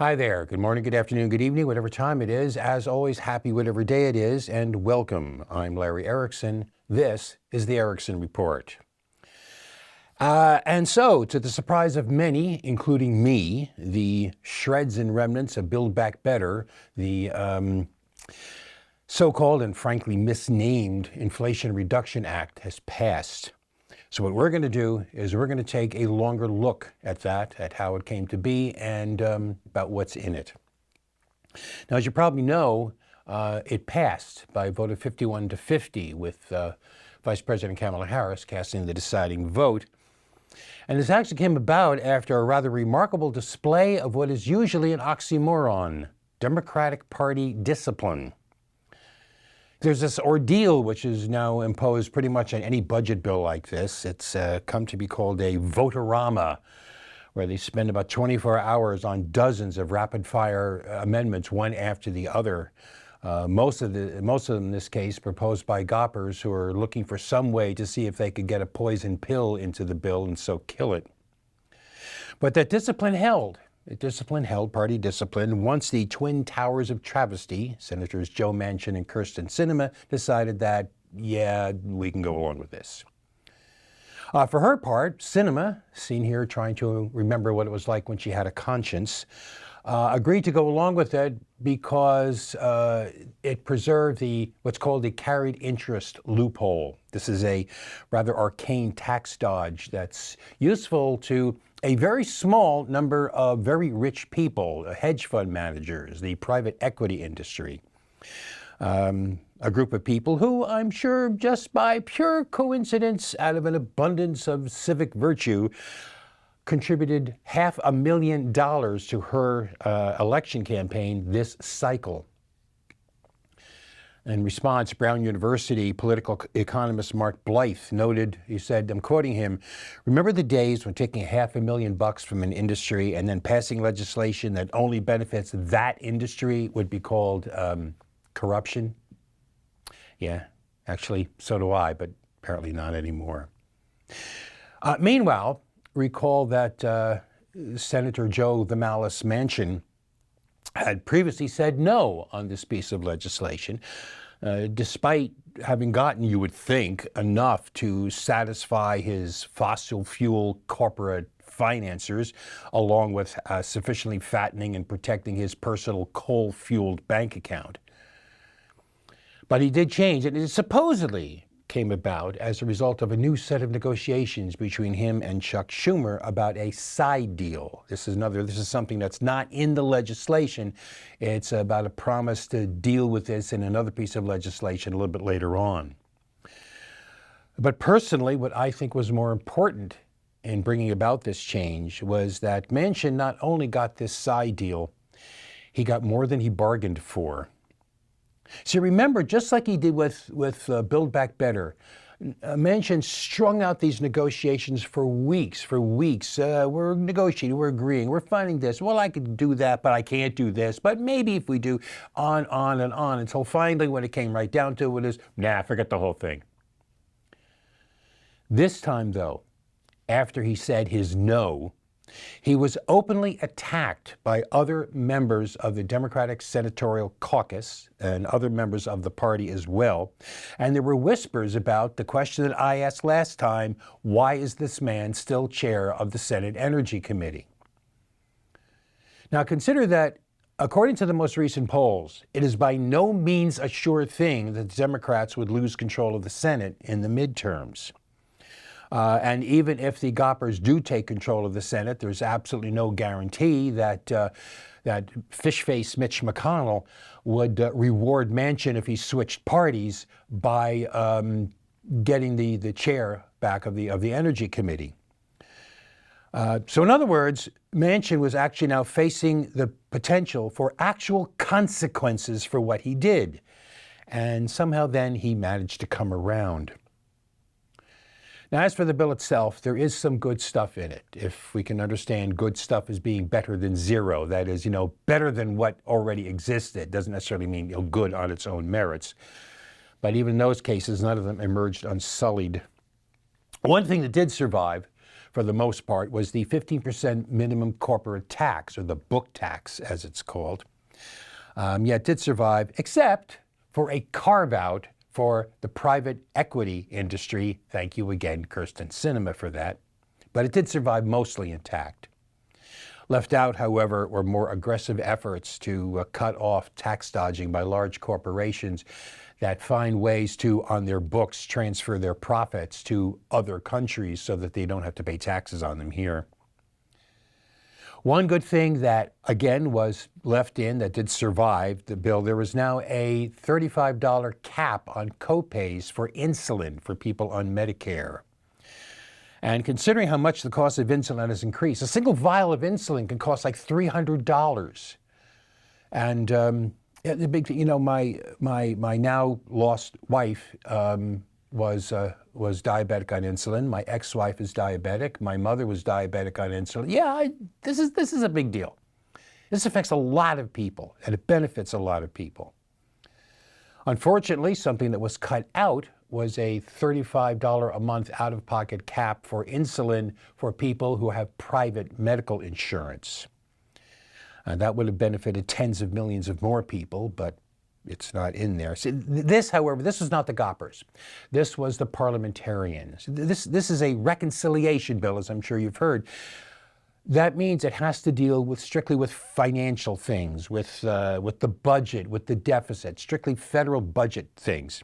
Hi there. Good morning, good afternoon, good evening, whatever time it is. As always, happy whatever day it is, and welcome. I'm Larry Erickson. This is the Erickson Report. And so, to the surprise of many, including me, the shreds and remnants of Build Back Better, the so-called and frankly misnamed Inflation Reduction Act has passed. So what we're going to do is we're going to take a longer look at that, at how it came to be, and about what's in it. Now, as you probably know, it passed by a vote of 51-50, with Vice President Kamala Harris casting the deciding vote. And this actually came about after a rather remarkable display of what is usually an oxymoron: Democratic Party discipline. There's this ordeal which is now imposed pretty much on any budget bill like this. It's come to be called a votorama, where they spend about 24 hours on dozens of rapid-fire amendments, one after the other. Most of them, in this case, proposed by goppers who are looking for some way to see if they could get a poison pill into the bill and so kill it. But that discipline held. Party discipline, once the twin towers of travesty, Senators Joe Manchin and Kyrsten Sinema, decided that, yeah, we can go along with this. For her part, Sinema, seen here trying to remember what it was like when she had a conscience, agreed to go along with it because it preserved what's called the carried interest loophole. This is a rather arcane tax dodge that's useful to a very small number of very rich people, hedge fund managers, the private equity industry. A group of people who, I'm sure, just by pure coincidence, out of an abundance of civic virtue, contributed $500,000 to her election campaign this cycle. In response, Brown University political economist Mark Blythe noted, he said, I'm quoting him, "Remember the days when taking $500,000 from an industry and then passing legislation that only benefits that industry would be called corruption?" Yeah, actually, so do I, but apparently not anymore. Meanwhile, recall that Senator Joe the Malice Manchin had previously said no on this piece of legislation, despite having gotten, you would think, enough to satisfy his fossil fuel corporate financiers, along with sufficiently fattening and protecting his personal coal-fueled bank account. But he did change, and it supposedly came about as a result of a new set of negotiations between him and Chuck Schumer about a side deal. This is something that's not in the legislation. It's about a promise to deal with this in another piece of legislation a little bit later on. But personally, what I think was more important in bringing about this change was that Manchin not only got this side deal, he got more than he bargained for. So remember, just like he did with Build Back Better, Manchin strung out these negotiations for weeks. We're negotiating, we're agreeing, we're finding this. Well, I could do that, but I can't do this. But maybe if we do, on and on, until finally when it came right down to it is, nah, forget the whole thing. This time, though, after he said his no, he was openly attacked by other members of the Democratic Senatorial Caucus and other members of the party as well. And there were whispers about the question that I asked last time: why is this man still chair of the Senate Energy Committee? Now consider that, according to the most recent polls, it is by no means a sure thing that the Democrats would lose control of the Senate in the midterms. And even if the goppers do take control of the Senate, there's absolutely no guarantee that that fish-face Mitch McConnell would reward Manchin if he switched parties by getting the chair back of the Energy Committee. So in other words, Manchin was actually now facing the potential for actual consequences for what he did. And somehow then he managed to come around. Now, as for the bill itself, there is some good stuff in it. If we can understand good stuff as being better than zero, that is, better than what already existed. Doesn't necessarily mean, good on its own merits. But even in those cases, none of them emerged unsullied. One thing that did survive for the most part, was the 15% minimum corporate tax, or the book tax, as it's called. Yeah, it did survive, except for a carve-out for the private equity industry. Thank you again, Kirsten Sinema, for that. But it did survive mostly intact. Left out, however, were more aggressive efforts to cut off tax dodging by large corporations that find ways to, on their books, transfer their profits to other countries so that they don't have to pay taxes on them here. One good thing that, again, was left in that did survive the bill, there is now a $35 cap on copays for insulin for people on Medicare. And considering how much the cost of insulin has increased, a single vial of insulin can cost like $300. And the big, my now lost wife was diabetic on insulin. My ex-wife is diabetic. My mother was diabetic on insulin. Yeah, this is a big deal. This affects a lot of people, and it benefits a lot of people. Unfortunately, something that was cut out was a $35 a month out-of-pocket cap for insulin for people who have private medical insurance. That would have benefited tens of millions of more people, but it's not in there. See, however, this was not the goppers. This was the parliamentarians. This is a reconciliation bill, as I'm sure you've heard. That means it has to deal strictly with financial things, with the budget, with the deficit, strictly federal budget things.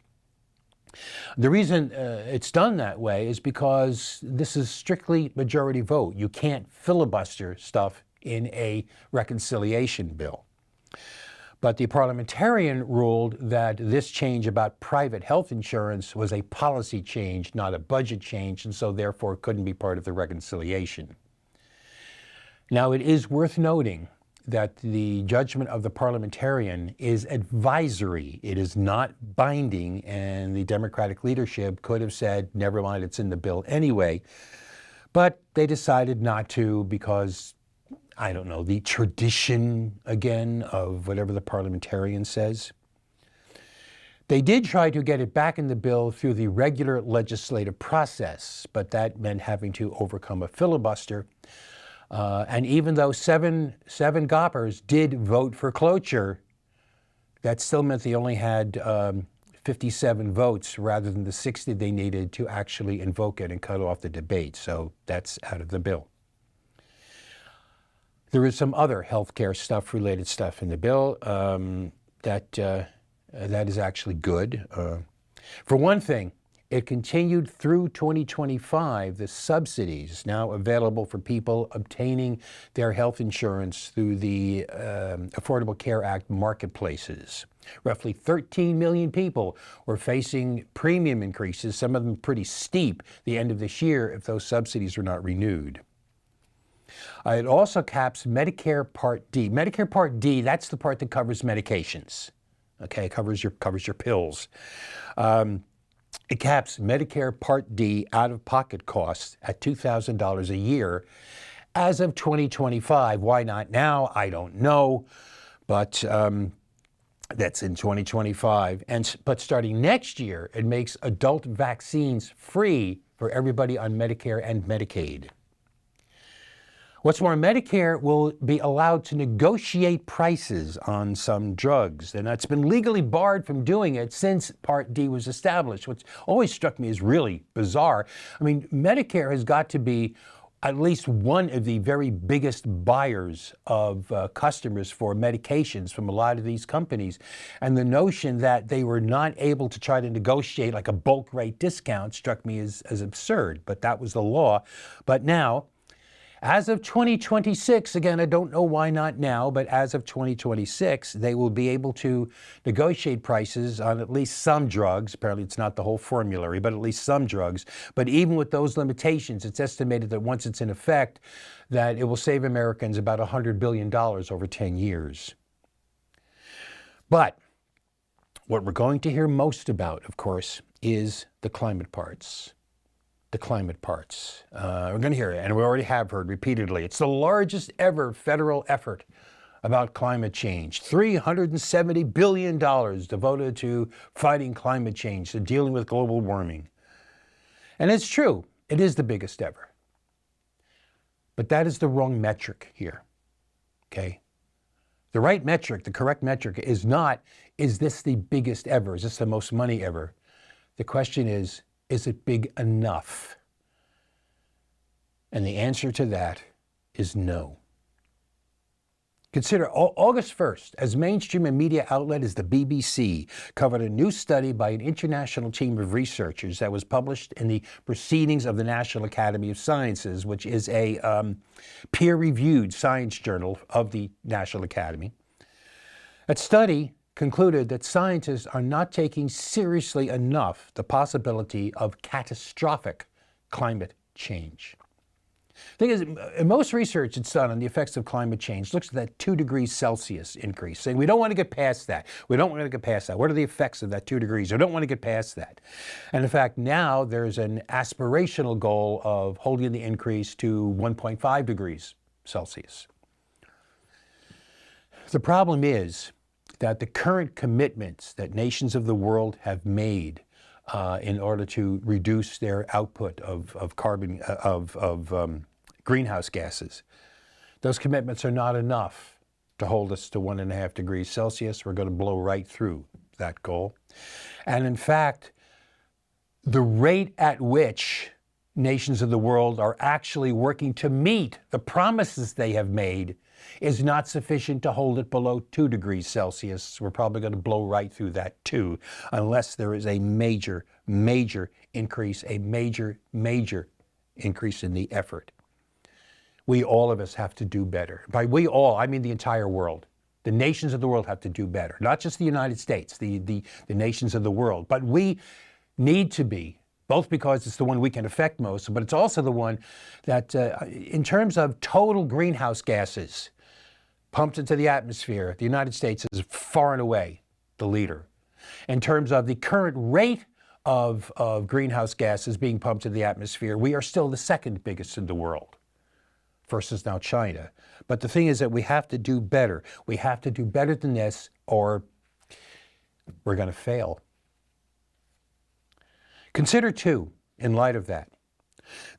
The reason it's done that way is because this is strictly majority vote. You can't filibuster stuff in a reconciliation bill. But the parliamentarian ruled that this change about private health insurance was a policy change, not a budget change, and so therefore couldn't be part of the reconciliation. Now, it is worth noting that the judgment of the parliamentarian is advisory. It is not binding, and the Democratic leadership could have said, never mind, it's in the bill anyway. But they decided not to because, I don't know, the tradition, again, of whatever the parliamentarian says. They did try to get it back in the bill through the regular legislative process, but that meant having to overcome a filibuster. And even though seven goppers did vote for cloture, that still meant they only had 57 votes rather than the 60 they needed to actually invoke it and cut off the debate. So that's out of the bill. There is some other healthcare stuff, related stuff in the bill that is actually good. For one thing, it continued through 2025 the subsidies now available for people obtaining their health insurance through the Affordable Care Act marketplaces. Roughly 13 million people were facing premium increases, some of them pretty steep, the end of this year if those subsidies were not renewed. It also caps Medicare Part D. Medicare Part D, that's the part that covers medications. Okay, it covers your pills. It caps Medicare Part D out-of-pocket costs at $2,000 a year as of 2025. Why not now? I don't know, but that's in 2025. But starting next year, it makes adult vaccines free for everybody on Medicare and Medicaid. What's more, Medicare will be allowed to negotiate prices on some drugs, and that's been legally barred from doing it since Part D was established, which always struck me as really bizarre. I mean, Medicare has got to be at least one of the very biggest buyers of customers for medications from a lot of these companies, and the notion that they were not able to try to negotiate like a bulk rate discount struck me as absurd, but that was the law. But now, as of 2026, again, I don't know why not now, but as of 2026, they will be able to negotiate prices on at least some drugs. Apparently it's not the whole formulary, but at least some drugs. But even with those limitations, it's estimated that once it's in effect, that it will save Americans about $100 billion over 10 years. But what we're going to hear most about, of course, is the climate parts. The climate parts. We're going to hear it, and we already have heard repeatedly. It's the largest ever federal effort about climate change. $370 billion devoted to fighting climate change, to dealing with global warming. And it's true, it is the biggest ever. But that is the wrong metric here, okay? The right metric, the correct metric is not, is this the biggest ever? Is this the most money ever? The question is it big enough? And the answer to that is no. Consider August 1st, as mainstream and media outlet as the BBC covered a new study by an international team of researchers that was published in the Proceedings of the National Academy of Sciences, which is a peer-reviewed science journal of the National Academy. That study concluded that scientists are not taking seriously enough the possibility of catastrophic climate change. The thing is, in most research that's done on the effects of climate change looks at that 2 degrees Celsius increase, saying we don't want to get past that. We don't want to get past that. What are the effects of that 2 degrees? We don't want to get past that. And in fact, now there's an aspirational goal of holding the increase to 1.5 degrees Celsius. The problem is that the current commitments that nations of the world have made in order to reduce their output of carbon, greenhouse gases. Those commitments are not enough to hold us to 1.5 degrees Celsius. We're going to blow right through that goal. And in fact, the rate at which nations of the world are actually working to meet the promises they have made is not sufficient to hold it below 2 degrees Celsius. We're probably going to blow right through that too, unless there is a major increase, a major increase in the effort. All of us have to do better. By we all, I mean the entire world. The nations of the world have to do better. Not just the United States, the nations of the world. But we need to be, both because it's the one we can affect most, but it's also the one that, in terms of total greenhouse gases pumped into the atmosphere, the United States is far and away the leader. In terms of the current rate of greenhouse gases being pumped into the atmosphere, we are still the second biggest in the world. First is now China. But the thing is that we have to do better. We have to do better than this, or we're going to fail. Consider, too, in light of that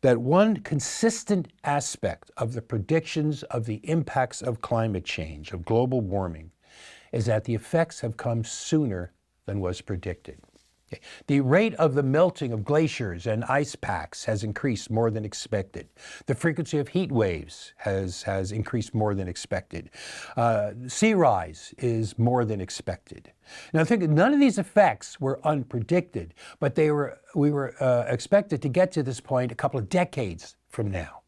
one consistent aspect of the predictions of the impacts of climate change, of global warming, is that the effects have come sooner than was predicted. The rate of the melting of glaciers and ice packs has increased more than expected. The frequency of heat waves has increased more than expected. Sea rise is more than expected. Now, think none of these effects were unpredicted, but we were expected to get to this point a couple of decades from now.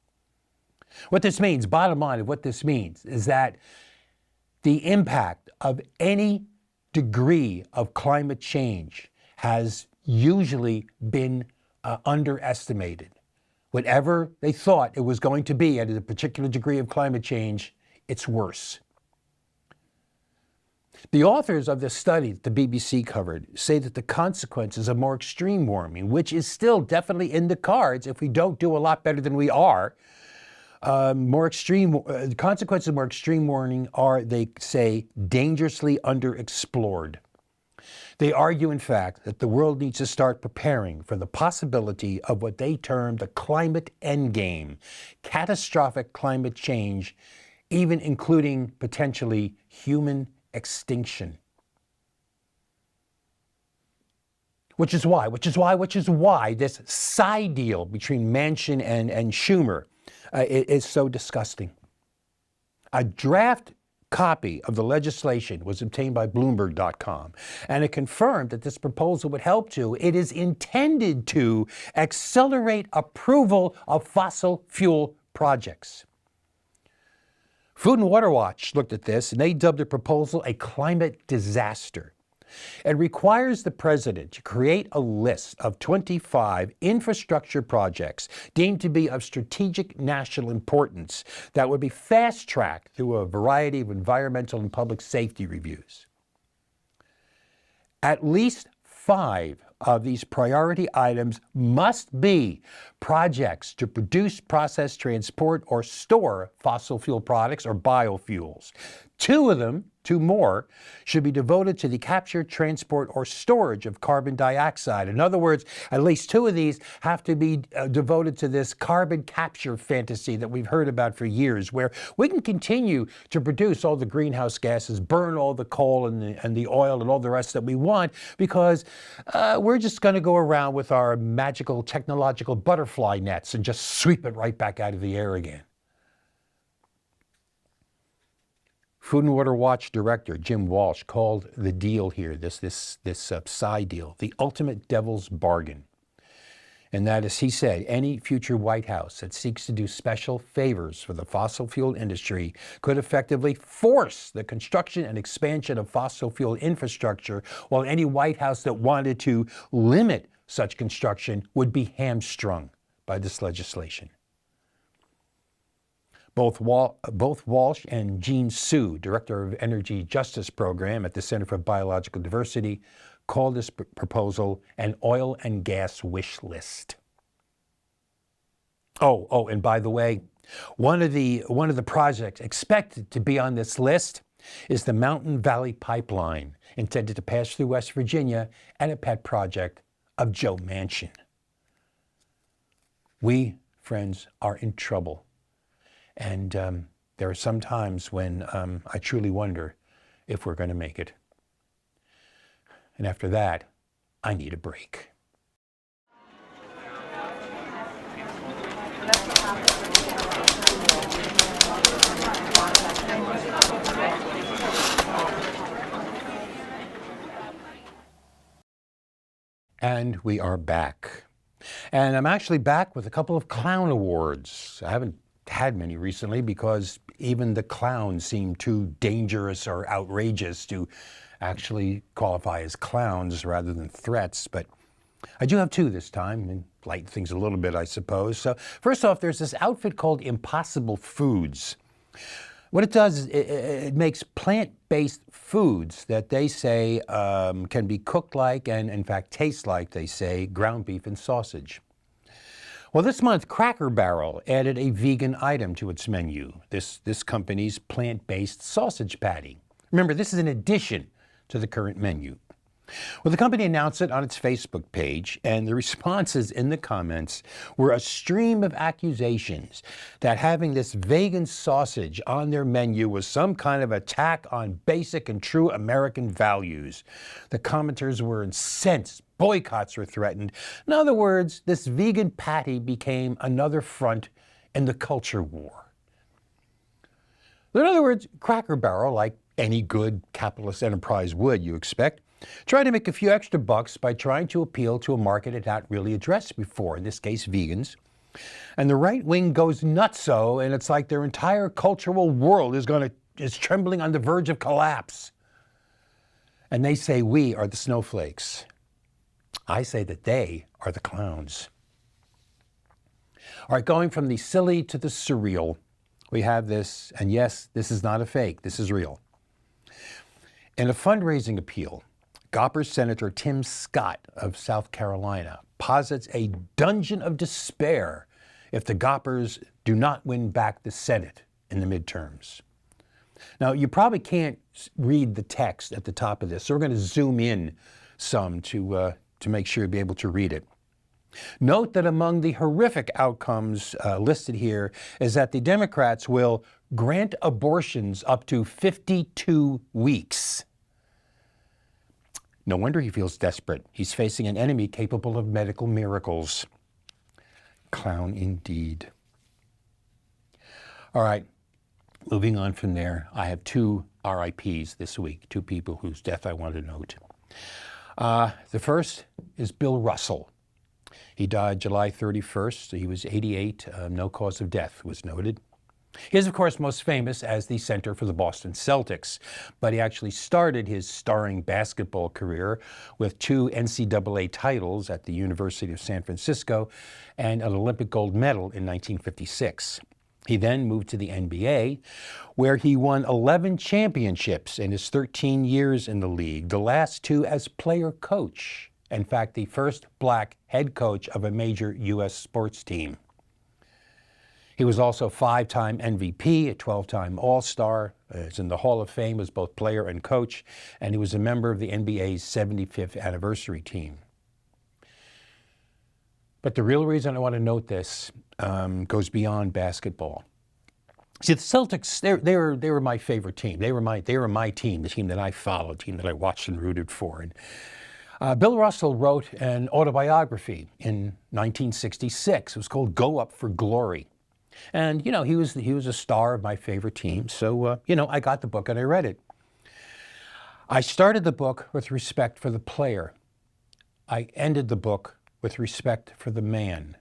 What this means, bottom line of what this means, is that the impact of any degree of climate change has usually been underestimated. Whatever they thought it was going to be at a particular degree of climate change, it's worse. The authors of this study that the BBC covered say that the consequences of more extreme warming, which is still definitely in the cards if we don't do a lot better than we are, the consequences of more extreme warming are, they say, dangerously underexplored. They argue, in fact, that the world needs to start preparing for the possibility of what they term the climate endgame, catastrophic climate change, even including potentially human extinction. Which is why this side deal between Manchin and Schumer is so disgusting. A draft copy of the legislation was obtained by Bloomberg.com, and it confirmed that this proposal would help to, it is intended to accelerate approval of fossil fuel projects. Food and Water Watch looked at this, and they dubbed the proposal a climate disaster. It requires the president to create a list of 25 infrastructure projects deemed to be of strategic national importance that would be fast-tracked through a variety of environmental and public safety reviews. At least 5 of these priority items must be projects to produce, process, transport, or store fossil fuel products or biofuels. Two of them 2 more should be devoted to the capture, transport, or storage of carbon dioxide. In other words, at least 2 of these have to be devoted to this carbon capture fantasy that we've heard about for years, where we can continue to produce all the greenhouse gases, burn all the coal and the oil and all the rest that we want, because we're just going to go around with our magical technological butterfly nets and just sweep it right back out of the air again. Food and Water Watch Director Jim Walsh called the deal here, this Psy deal, the ultimate devil's bargain. And that is, he said, any future White House that seeks to do special favors for the fossil fuel industry could effectively force the construction and expansion of fossil fuel infrastructure, while any White House that wanted to limit such construction would be hamstrung by this legislation. Both Walsh and Jean Sue, Director of Energy Justice Program at the Center for Biological Diversity, called this proposal an oil and gas wish list. Oh, and by the way, one of the projects expected to be on this list is the Mountain Valley Pipeline, intended to pass through West Virginia and a pet project of Joe Manchin. We, friends, are in trouble. And there are some times when I truly wonder if we're going to make it. And after that, I need a break. And we are back. And I'm actually back with a couple of clown awards. I haven't had many recently because even the clowns seem too dangerous or outrageous to actually qualify as clowns rather than threats. But I do have 2 this time, and lighten things a little bit, I suppose. So first off, there's this outfit called Impossible Foods. What it does is it makes plant-based foods that they say can be cooked like and, in fact, taste like, they say, ground beef and sausage. Well, this month, Cracker Barrel added a vegan item to its menu, this company's plant-based sausage patty. Remember, this is an addition to the current menu. Well, the company announced it on its Facebook page, and the responses in the comments were a stream of accusations that having this vegan sausage on their menu was some kind of attack on basic and true American values. The commenters were incensed. Boycotts were threatened. In other words, this vegan patty became another front in the culture war. In other words, Cracker Barrel, like any good capitalist enterprise would, you expect, tried to make a few extra bucks by trying to appeal to a market it had not really addressed before, in this case, vegans. And the right wing goes nutso, and it's like their entire cultural world is trembling on the verge of collapse. And they say we are the snowflakes. I say that they are the clowns. All right, going from the silly to the surreal, we have this, and yes, this is not a fake, this is real. In a fundraising appeal, Gopper Senator Tim Scott of South Carolina posits a dungeon of despair if the Goppers do not win back the Senate in the midterms. Now, you probably can't read the text at the top of this, so we're going to zoom in some to make sure you'll be able to read it. Note that among the horrific outcomes listed here is that the Democrats will grant abortions up to 52 weeks. No wonder he feels desperate. He's facing an enemy capable of medical miracles. Clown indeed. All right, moving on from there, I have 2 RIPs this week, 2 people whose death I want to note. The first is Bill Russell. He died July 31st. He was 88. No cause of death was noted. He is, of course, most famous as the center for the Boston Celtics, but he actually started his starring basketball career with 2 NCAA titles at the University of San Francisco and an Olympic gold medal in 1956. He then moved to the NBA, where he won 11 championships in his 13 years in the league, the last 2 as player-coach. In fact, the first black head coach of a major U.S. sports team. He was also a 5-time MVP, a 12-time All-Star. Is in the Hall of Fame as both player and coach, and he was a member of the NBA's 75th anniversary team. But the real reason I want to note this goes beyond basketball. See, the Celtics, they were my favorite team. They were my team, the team that I followed, the team that I watched and rooted for. And Bill Russell wrote an autobiography in 1966. It was called "Go Up for Glory." And, you know, he was a star of my favorite team. So, you know, I got the book and I read it. I started the book with respect for the player. I ended the book with respect for the man,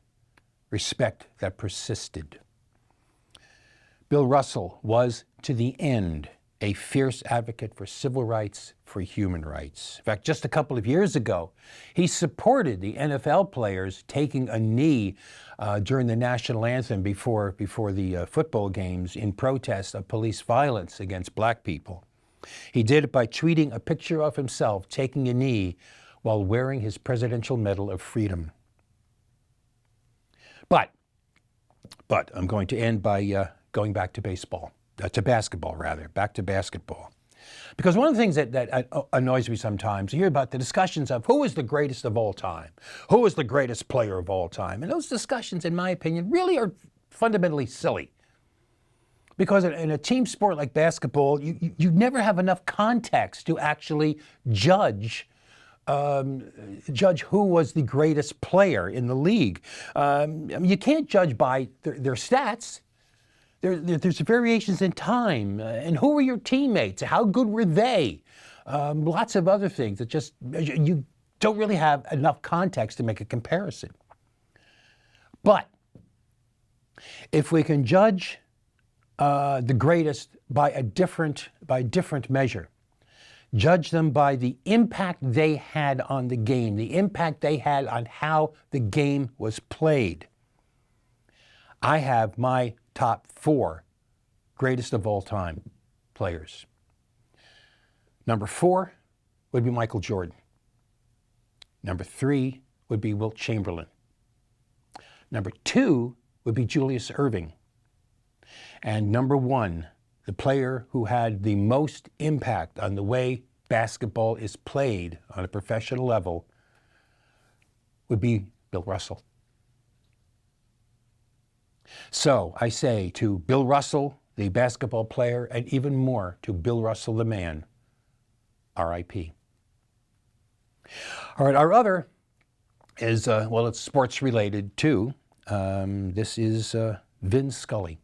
respect that persisted. Bill Russell was, to the end, a fierce advocate for civil rights, for human rights. In fact, just a couple of years ago, he supported the NFL players taking a knee during the national anthem before the football games in protest of police violence against black people. He did it by tweeting a picture of himself taking a knee while wearing his Presidential Medal of Freedom. But I'm going to end by going back to baseball. To basketball, rather. Back to basketball. Because one of the things that annoys me sometimes, you hear about the discussions of who is the greatest of all time, who is the greatest player of all time. And those discussions, in my opinion, really are fundamentally silly. Because in a team sport like basketball, you never have enough context to actually judge who was the greatest player in the league. I mean, you can't judge by their stats. There's variations in time, and who were your teammates? How good were they? Lots of other things that just, you don't really have enough context to make a comparison. But if we can judge the greatest by a different measure, judge them by the impact they had on the game, the impact they had on how the game was played, I have my top 4 greatest of all time players. Number 4 would be Michael Jordan. Number 3 would be Wilt Chamberlain. Number 2 would be Julius Erving. And number 1, the player who had the most impact on the way basketball is played on a professional level, would be Bill Russell. So I say to Bill Russell, the basketball player, and even more to Bill Russell, the man, R.I.P. All right, our other is, well, it's sports related too. This is Vin Scully.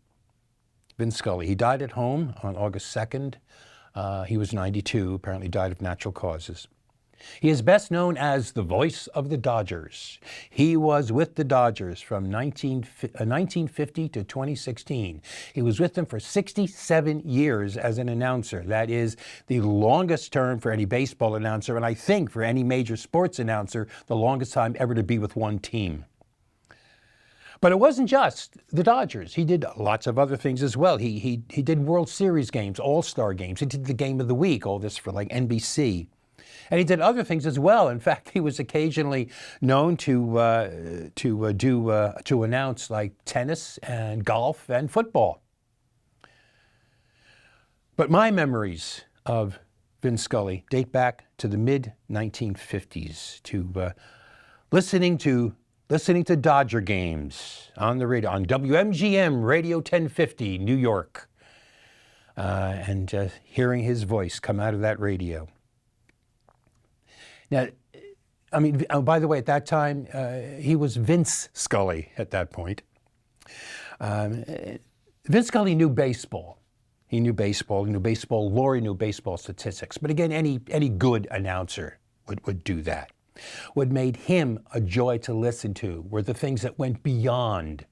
Vin Scully. He died at home on August 2nd. He was 92, apparently died of natural causes. He is best known as the voice of the Dodgers. He was with the Dodgers from 1950 to 2016. He was with them for 67 years as an announcer. That is the longest term for any baseball announcer, and I think for any major sports announcer, the longest time ever to be with one team. But it wasn't just the Dodgers. He did lots of other things as well. He did World Series games, All-Star games. He did the Game of the Week, all this for like NBC. And he did other things as well. In fact, he was occasionally known to announce like tennis and golf and football. But my memories of Vin Scully date back to the mid-1950s, to listening to Dodger games on the radio, on WMGM Radio 1050, New York, and hearing his voice come out of that radio. Now, I mean, by the way, at that time, he was Vince Scully at that point. Vince Scully knew baseball. He knew baseball lore, he knew baseball statistics. But again, any good announcer would do that. What made him a joy to listen to were the things that went beyond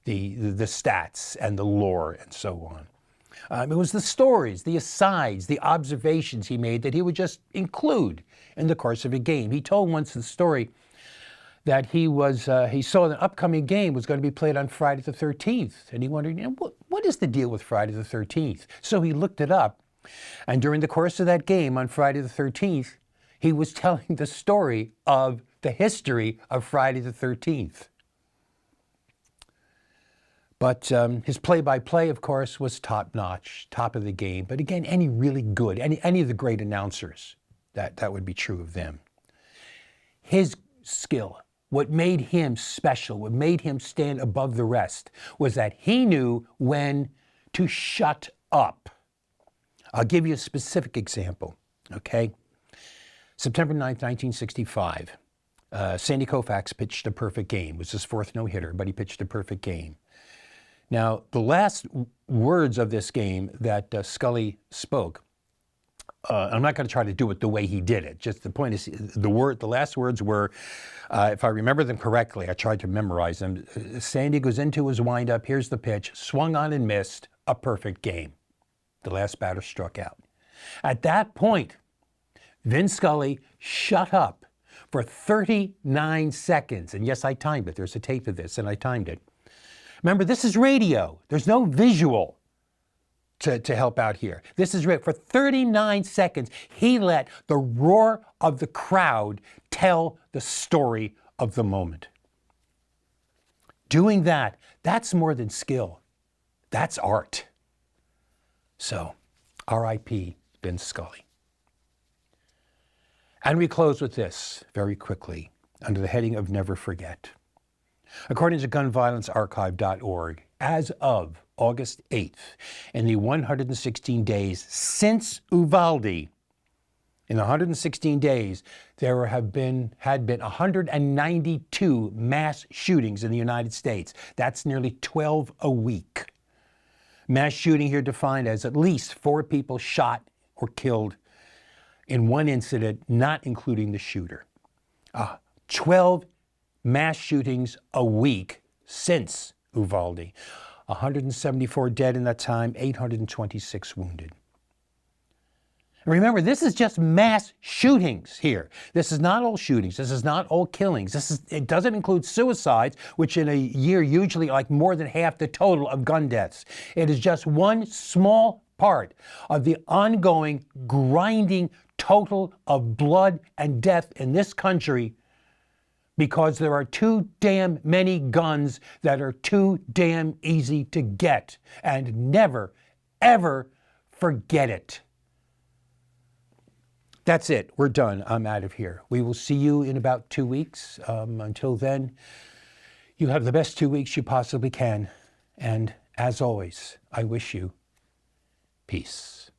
the stats and the lore and so on. It was the stories, the asides, the observations he made that he would just include in the course of a game. He told once the story that he saw an upcoming game was going to be played on Friday the 13th. And he wondered, what is the deal with Friday the 13th? So he looked it up. And during the course of that game on Friday the 13th, he was telling the story of the history of Friday the 13th. But his play-by-play, of course, was top-notch, top of the game. But again, any really good, any of the great announcers, that would be true of them. His skill, what made him special, what made him stand above the rest, was that he knew when to shut up. I'll give you a specific example, okay? September 9th, 1965, Sandy Koufax pitched a perfect game. It was his fourth no-hitter, but he pitched a perfect game. Now, the last words of this game that Scully spoke, I'm not going to try to do it the way he did it. Just the point is, the last words were, if I remember them correctly, I tried to memorize them. Sandy goes into his windup, here's the pitch, swung on and missed, a perfect game. The last batter struck out. At that point, Vin Scully shut up for 39 seconds. And yes, I timed it. There's a tape of this, and I timed it. Remember, this is radio. There's no visual to help out here. This is for 39 seconds, he let the roar of the crowd tell the story of the moment. Doing that, that's more than skill. That's art. So, R.I.P. Vin Scully. And we close with this very quickly, under the heading of Never Forget. According to gunviolencearchive.org, as of August 8th, in the 116 days since Uvalde, in the 116 days, there had been 192 mass shootings in the United States. That's nearly 12 a week. Mass shooting here defined as at least 4 people shot or killed in one incident, not including the shooter. 12 mass shootings a week since Uvalde. 174 dead in that time, 826 wounded. And remember, this is just mass shootings here. This is not all shootings. This is not all killings. It doesn't include suicides, which in a year usually like more than half the total of gun deaths. It is just one small part of the ongoing, grinding total of blood and death in this country, because there are too damn many guns that are too damn easy to get. And never, ever forget it. That's it. We're done. I'm out of here. We will see you in about 2 weeks. Until then, you have the best 2 weeks you possibly can. And as always, I wish you peace.